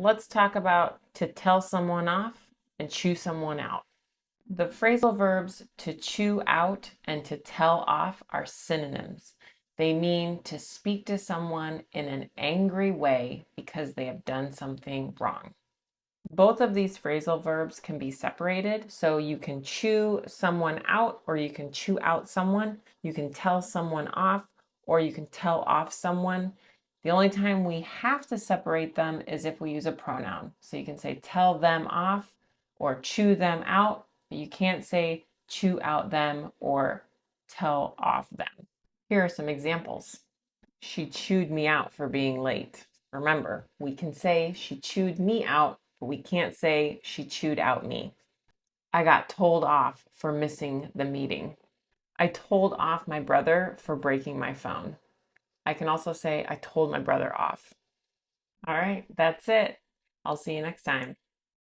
Let's talk about to tell someone off and chew someone out. The phrasal verbs to chew out and to tell off are synonyms. They mean to speak to someone in an angry way because they have done something wrong. Both of these phrasal verbs can be separated, so you can chew someone out or you can chew out someone. You can tell someone off or you can tell off someone. The only time we have to separate them is if we use a pronoun. So you can say tell them off or chew them out, but you can't say chew out them or tell off them. Here are some examples. She chewed me out for being late. Remember, we can say she chewed me out, but we can't say she chewed out me. I got told off for missing the meeting. I told off my brother for breaking my phone. I can also say I told my brother off. All right, that's it. I'll see you next time.